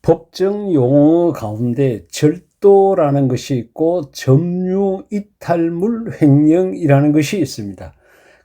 법정 용어 가운데 절도라는 것이 있고 점유 이탈물 횡령이라는 것이 있습니다.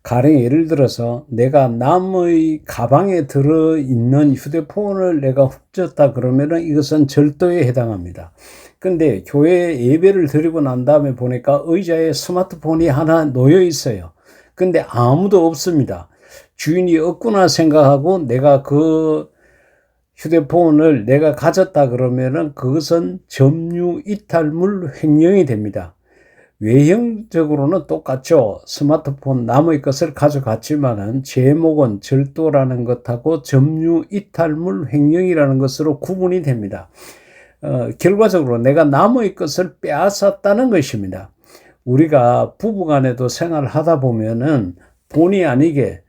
가령 예를 들어서 내가 남의 가방에 들어있는 휴대폰을 내가 훔쳤다 그러면은 이것은 절도에 해당합니다. 근데 교회 예배를 드리고 난 다음에 보니까 의자에 스마트폰이 하나 놓여 있어요. 근데 아무도 없습니다. 주인이 없구나 생각하고 내가 그 휴대폰을 내가 가졌다 그러면은 그것은 점유 이탈물 횡령이 됩니다. 외형적으로는 똑같죠. 스마트폰 남의 것을 가져갔지만은 제목은 절도라는 것하고 점유 이탈물 횡령이라는 것으로 구분이 됩니다. 결과적으로 내가 남의 것을 빼앗았다는 것입니다. 우리가 부부간에도 생활하다 보면은 본의 아니게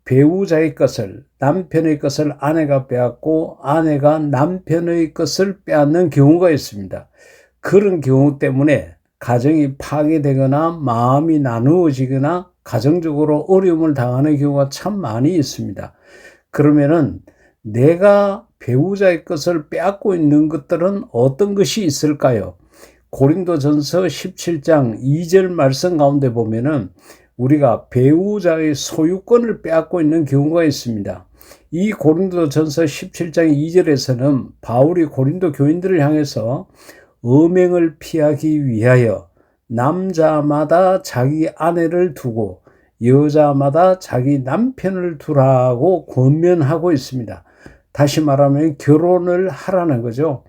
배우자의 것을, 남편의 것을 아내가 빼앗고 아내가 남편의 것을 빼앗는 경우가 있습니다. 그런 경우 때문에 가정이 파괴되거나 마음이 나누어지거나 가정적으로 어려움을 당하는 경우가 참 많이 있습니다. 그러면은 내가 배우자의 것을 빼앗고 있는 것들은 어떤 것이 있을까요? 고린도전서 17장 2절 말씀 가운데 보면은 우리가 배우자의 소유권을 빼앗고 있는 경우가 있습니다. 이 고린도전서 17장 2절에서는 바울이 고린도 교인들을 향해서 음행을 피하기 위하여 남자마다 자기 아내를 두고 여자마다 자기 남편을 두라고 권면하고 있습니다. 다시 말하면 결혼을 하라는 거죠.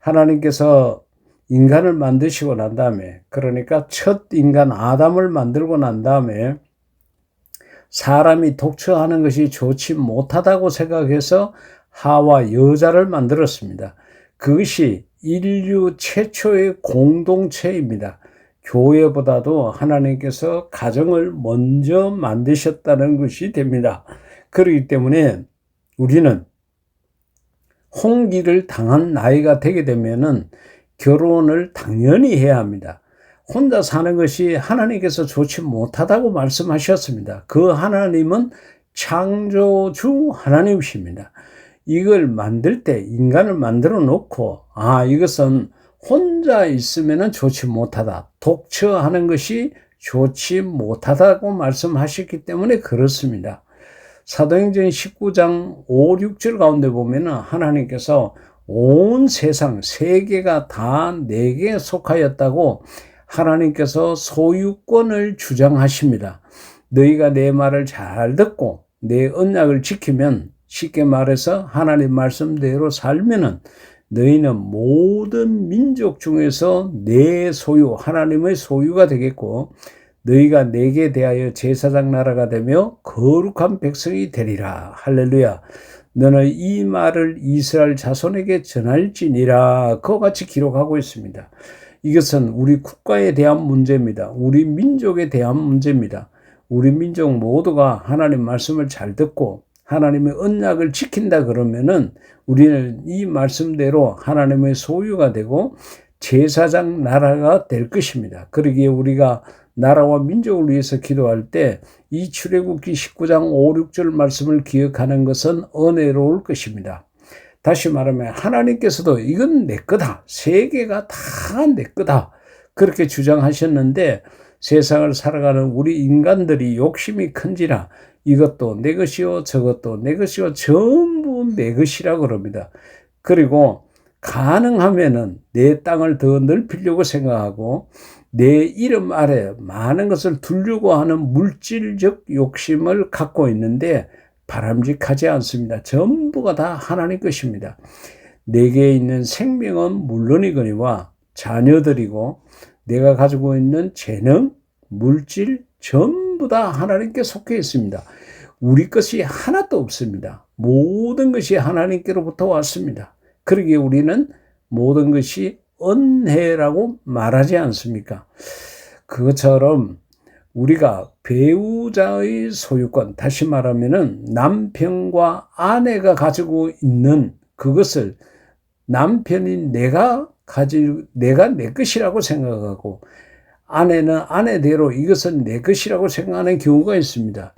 하나님께서 인간을 만드시고 난 다음에, 그러니까 첫 인간 아담을 만들고 난 다음에 사람이 독처하는 것이 좋지 못하다고 생각해서 하와 여자를 만들었습니다. 그것이 인류 최초의 공동체입니다. 교회보다도 하나님께서 가정을 먼저 만드셨다는 것이 됩니다. 그렇기 때문에 우리는 혼기를 당한 나이가 되게 되면은 결혼을 당연히 해야 합니다. 혼자 사는 것이 하나님께서 좋지 못하다고 말씀하셨습니다. 그 하나님은 창조주 하나님이십니다. 이걸 만들 때 인간을 만들어 놓고 이것은 혼자 있으면 좋지 못하다. 독처하는 것이 좋지 못하다고 말씀하셨기 때문에 그렇습니다. 사도행전 19장 5, 6절 가운데 보면은 하나님께서 온 세상, 세계가 다 내게 속하였다고 하나님께서 소유권을 주장하십니다. 너희가 내 말을 잘 듣고 내 언약을 지키면, 쉽게 말해서 하나님 말씀대로 살면은 너희는 모든 민족 중에서 내 소유, 하나님의 소유가 되겠고 너희가 내게 대하여 제사장 나라가 되며 거룩한 백성이 되리라. 할렐루야. 너는 이 말을 이스라엘 자손에게 전할지니라. 그와 같이 기록하고 있습니다. 이것은 우리 국가에 대한 문제입니다. 우리 민족에 대한 문제입니다. 우리 민족 모두가 하나님 말씀을 잘 듣고 하나님의 언약을 지킨다 그러면은 우리는 이 말씀대로 하나님의 소유가 되고 제사장 나라가 될 것입니다. 그러기에 우리가 나라와 민족을 위해서 기도할 때 이 출애굽기 19장 5, 6절 말씀을 기억하는 것은 은혜로울 것입니다. 다시 말하면 하나님께서도 이건 내 거다. 세계가 다 내 거다. 그렇게 주장하셨는데 세상을 살아가는 우리 인간들이 욕심이 큰지라 이것도 내 것이요 저것도 내 것이요 전부 내 것이라 그럽니다. 그리고 가능하면은 내 땅을 더 넓히려고 생각하고 내 이름 아래 많은 것을 두려고 하는 물질적 욕심을 갖고 있는데 바람직하지 않습니다. 전부가 다 하나님 것입니다. 내게 있는 생명은 물론이거니와 자녀들이고 내가 가지고 있는 재능, 물질 전부 다 하나님께 속해 있습니다. 우리 것이 하나도 없습니다. 모든 것이 하나님께로부터 왔습니다. 그러기에 우리는 모든 것이 은혜라고 말하지 않습니까? 그것처럼 우리가 배우자의 소유권, 다시 말하면은 남편과 아내가 가지고 있는 그것을 남편인 내가 내 것이라고 생각하고 아내는 아내대로 이것은 내 것이라고 생각하는 경우가 있습니다.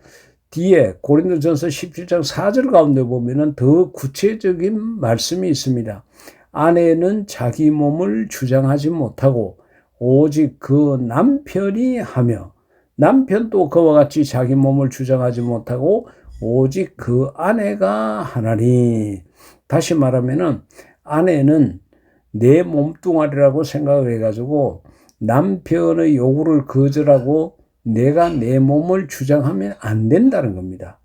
뒤에 고린도전서 17장 4절 가운데 보면은 더 구체적인 말씀이 있습니다. 아내는 자기 몸을 주장하지 못하고 오직 그 남편이 하며, 남편도 그와 같이 자기 몸을 주장하지 못하고 오직 그 아내가 하나니. 다시 말하면은 아내는 내 몸뚱아리라고 생각을 해가지고 남편의 요구를 거절하고 내가 내 몸을 주장하면 안 된다는 겁니다.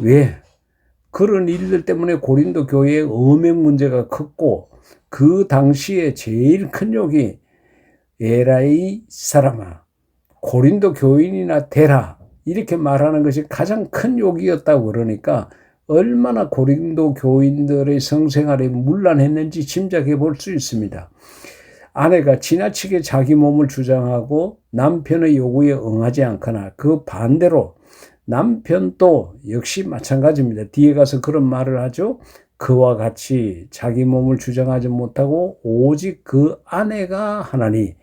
왜? 그런 일들 때문에 고린도 교회의 음행 문제가 컸고, 그 당시에 제일 큰 욕이 에라이 사람아, 고린도 교인이나 되라, 이렇게 말하는 것이 가장 큰 욕이었다고 그러니까 얼마나 고린도 교인들의 성생활에 문란했는지 짐작해 볼 수 있습니다. 아내가 지나치게 자기 몸을 주장하고 남편의 요구에 응하지 않거나 그 반대로 남편도 역시 마찬가지입니다. 뒤에 가서 그런 말을 하죠. 그와 같이 자기 몸을 주장하지 못하고 오직 그 아내가 하나니.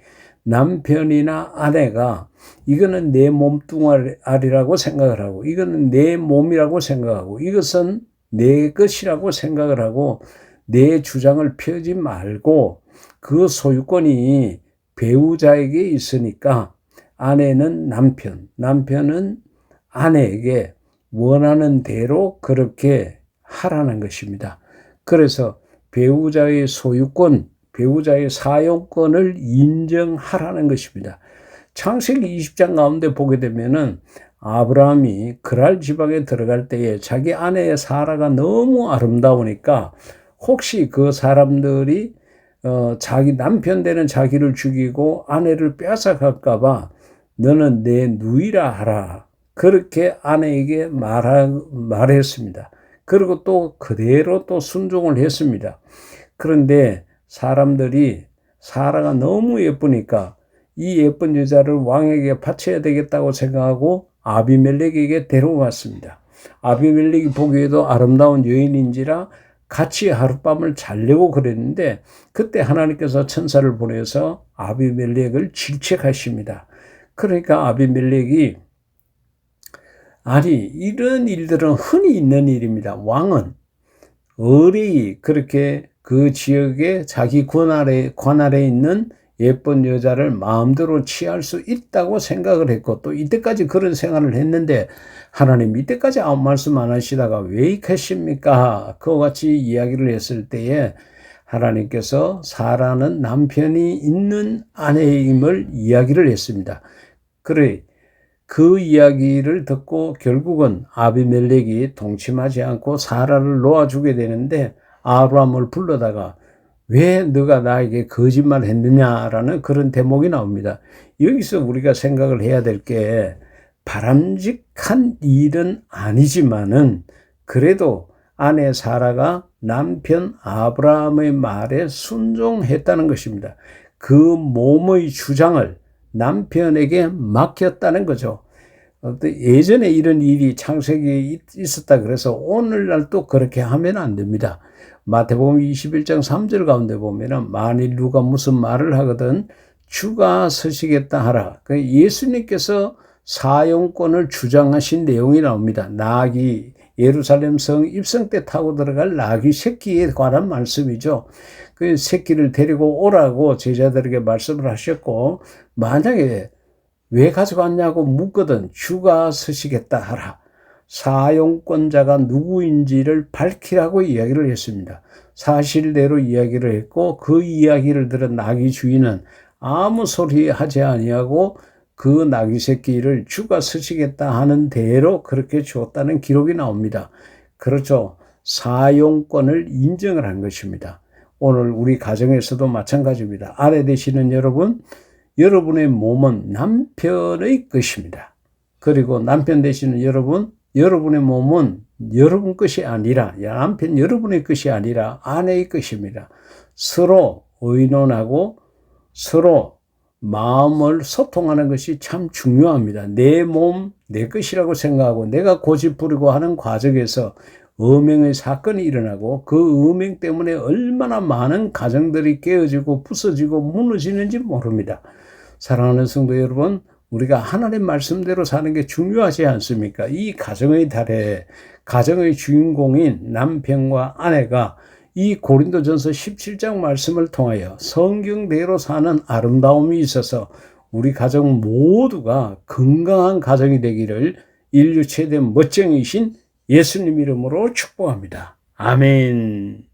남편이나 아내가 이거는 내 몸뚱아리라고 생각을 하고, 이거는 내 몸이라고 생각하고, 이것은 내 것이라고 생각을 하고 내 주장을 펴지 말고, 그 소유권이 배우자에게 있으니까 아내는 남편, 남편은 아내에게 원하는 대로 그렇게 하라는 것입니다. 그래서 배우자의 소유권, 배우자의 사용권을 인정하라는 것입니다. 창세기 20장 가운데 보게 되면은 아브라함이 그랄 지방에 들어갈 때에 자기 아내 사라가 너무 아름다우니까 혹시 그 사람들이 자기 남편 되는 자기를 죽이고 아내를 빼앗아갈까 봐 너는 내 누이라 하라, 그렇게 아내에게 말했습니다. 그리고 또 그대로 또 순종을 했습니다. 그런데 사람들이 사라가 너무 예쁘니까 이 예쁜 여자를 왕에게 바쳐야 되겠다고 생각하고 아비멜렉에게 데려갔습니다. 아비멜렉이 보기에도 아름다운 여인인지라 같이 하룻밤을 자려고 그랬는데 그때 하나님께서 천사를 보내서 아비멜렉을 질책하십니다. 그러니까 아비멜렉이, 아니 이런 일들은 흔히 있는 일입니다. 왕은 의리 그렇게 그 지역에 자기 관할에 있는 예쁜 여자를 마음대로 취할 수 있다고 생각을 했고, 또 이때까지 그런 생활을 했는데 하나님 이때까지 아무 말씀 안 하시다가 왜 이렇게 하십니까? 그와 같이 이야기를 했을 때에 하나님께서 사라는 남편이 있는 아내임을 이야기를 했습니다. 그래, 그 이야기를 듣고 결국은 아비멜렉이 동침하지 않고 사라를 놓아주게 되는데, 아브라함을 불러다가 왜 너가 나에게 거짓말 했느냐라는 그런 대목이 나옵니다. 여기서 우리가 생각을 해야 될 게, 바람직한 일은 아니지만은 그래도 아내 사라가 남편 아브라함의 말에 순종했다는 것입니다. 그 몸의 주장을 남편에게 맡겼다는 거죠. 예전에 이런 일이 창세기에 있었다 그래서 오늘날 또 그렇게 하면 안 됩니다. 마태복음 21장 3절 가운데 보면은 만일 누가 무슨 말을 하거든 주가 서시겠다 하라. 예수님께서 사용권을 주장하신 내용이 나옵니다. 나귀, 예루살렘 성 입성 때 타고 들어갈 나귀 새끼에 관한 말씀이죠. 그 새끼를 데리고 오라고 제자들에게 말씀을 하셨고, 만약에 왜 가져갔냐고 묻거든 주가 서시겠다 하라. 사용권자가 누구인지를 밝히라고 이야기를 했습니다. 사실대로 이야기를 했고, 그 이야기를 들은 나귀 주인은 아무 소리 하지 아니하고 그 나귀 새끼를 주가 서시겠다 하는 대로 그렇게 주었다는 기록이 나옵니다. 그렇죠. 사용권을 인정을 한 것입니다. 오늘 우리 가정에서도 마찬가지입니다. 아내 되시는 여러분, 여러분의 몸은 남편의 것입니다. 그리고 남편 되시는 여러분, 여러분의 몸은 여러분 것이 아니라, 남편 여러분의 것이 아니라 아내의 것입니다. 서로 의논하고 서로 마음을 소통하는 것이 참 중요합니다. 내 몸, 내 것이라고 생각하고 내가 고집 부리고 하는 과정에서 음행의 사건이 일어나고 그 음행 때문에 얼마나 많은 가정들이 깨어지고 부서지고 무너지는지 모릅니다. 사랑하는 성도 여러분, 우리가 하나님 말씀대로 사는 게 중요하지 않습니까? 이 가정의 달에 가정의 주인공인 남편과 아내가 이 고린도전서 17장 말씀을 통하여 성경대로 사는 아름다움이 있어서 우리 가정 모두가 건강한 가정이 되기를 인류 최대 멋쟁이신 예수님 이름으로 축복합니다. 아멘.